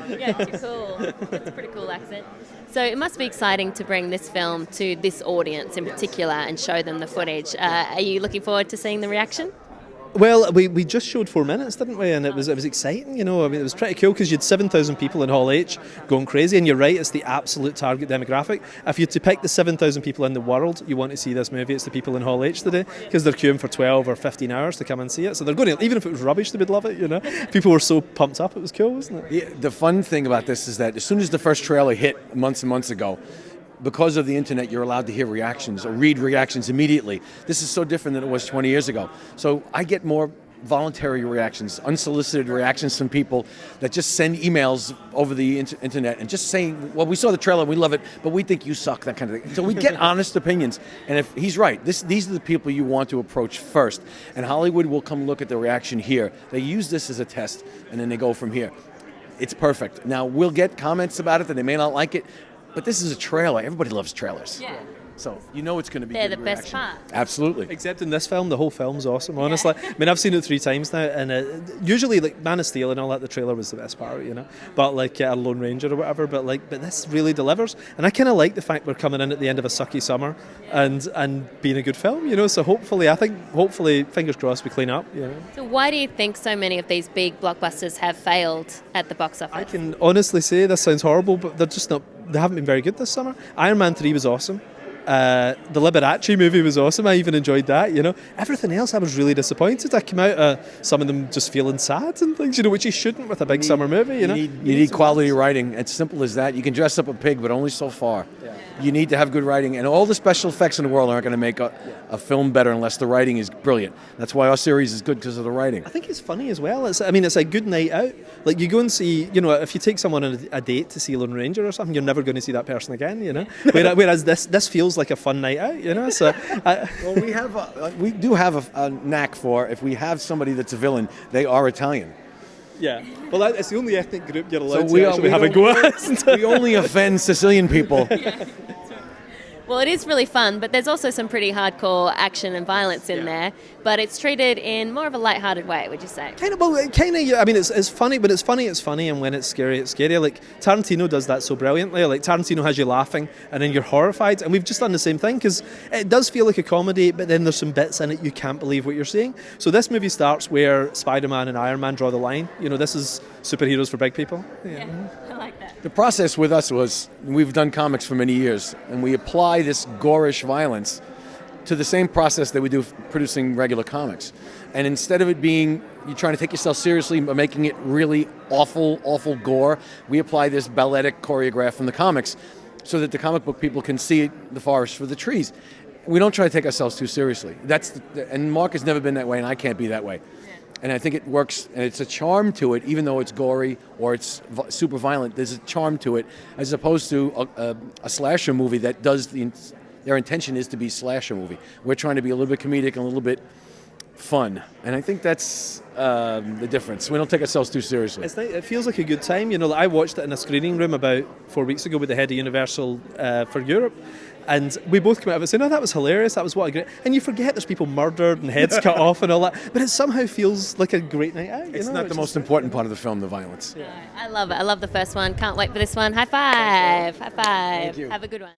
Yeah, too cool. It's a pretty cool accent. So it must be exciting to bring this film to this audience in particular and show them the footage. Are you looking forward to seeing the reaction? Well, we just showed 4 minutes, didn't we? And it was exciting, you know. I mean, it was pretty cool because you had 7,000 people in Hall H going crazy, and you're right, it's the absolute target demographic. If you had to pick the 7,000 people in the world you want to see this movie, it's the people in Hall H today, because they're queuing for 12 or 15 hours to come and see it. So they're going to, even if it was rubbish, they would love it, you know. People were so pumped up, it was cool, wasn't it? The fun thing about this is that as soon as the first trailer hit months and months ago, because of the internet, you're allowed to hear reactions or read reactions immediately. This is so different than it was 20 years ago. So I get more voluntary reactions, unsolicited reactions from people that just send emails over the internet and just saying, well, we saw the trailer, we love it, but we think you suck, that kind of thing. So we get honest opinions. And if he's right, these are the people you want to approach first. And Hollywood will come look at the reaction here. They use this as a test, and then they go from here. It's perfect. Now, we'll get comments about it that they may not like it, but this is a trailer. Everybody loves trailers. Yeah. So you know it's going to be They're good the reaction. best part. Absolutely. Except in this film, the whole film's awesome, honestly. I mean, I've seen it 3 times now, and usually, like, Man of Steel and all that, the trailer was the best part, you know. But, like, Lone Ranger or whatever, but this really delivers. And I kind of like the fact we're coming in at the end of a sucky summer and being a good film, you know. So hopefully, fingers crossed, we clean up, you know. So why do you think so many of these big blockbusters have failed at the box office? I can honestly say, this sounds horrible, but they haven't been very good this summer. Iron Man 3 was awesome. The Liberace movie was awesome. I even enjoyed that, you know. Everything else, I was really disappointed. I came out, some of them just feeling sad and things, you know, which you shouldn't with a big summer movie, you know. You need quality writing. It's simple as that. You can dress up a pig, but only so far. Yeah. You need to have good writing, and all the special effects in the world aren't going to make a film better unless the writing is brilliant. That's why our series is good, because of the writing. I think it's funny as well. It's a good night out. Like, you go and see, you know, if you take someone on a date to see Lone Ranger or something, you're never going to see that person again, you know. Whereas this feels like a fun night out, you know. So, well, we do have a knack for, if we have somebody that's a villain, they are Italian. Yeah, well, it's the only ethnic group you're allowed we to actually have a go at. We only offend Sicilian people. Well, it is really fun, but there's also some pretty hardcore action and violence in there, but it's treated in more of a light-hearted way, would you say? I mean, it's funny, but it's funny, and when it's scary, it's scary. Like, Tarantino does that so brilliantly. Like, Tarantino has you laughing, and then you're horrified, and we've just done the same thing, because it does feel like a comedy, but then there's some bits in it you can't believe what you're seeing. So this movie starts where Spider-Man and Iron Man draw the line. You know, this is superheroes for big people. Yeah, I like that. The process with us was, we've done comics for many years, and we apply this gorish violence to the same process that we do producing regular comics. And instead of it being, you're trying to take yourself seriously but making it really awful gore, we apply this balletic choreograph from the comics so that the comic book people can see the forest for the trees. We don't try to take ourselves too seriously. And Mark has never been that way, and I can't be that way. And I think it works, and it's a charm to it, even though it's gory or it's super violent. There's a charm to it, as opposed to a slasher movie that does their intention is to be a slasher movie. We're trying to be a little bit comedic and a little bit fun, and I think that's the difference. We don't take ourselves too seriously. It feels like a good time. You know, I watched it in a screening room about 4 weeks ago with the head of Universal for Europe. And we both came out of it saying, "Oh, that was hilarious, that was what a great..." And you forget there's people murdered and heads cut off and all that, but it somehow feels like a great night out. It's not the most important part of the film, the violence. I love it. I love the first one. Can't wait for this one. High five. High five. Thank you. Have a good one.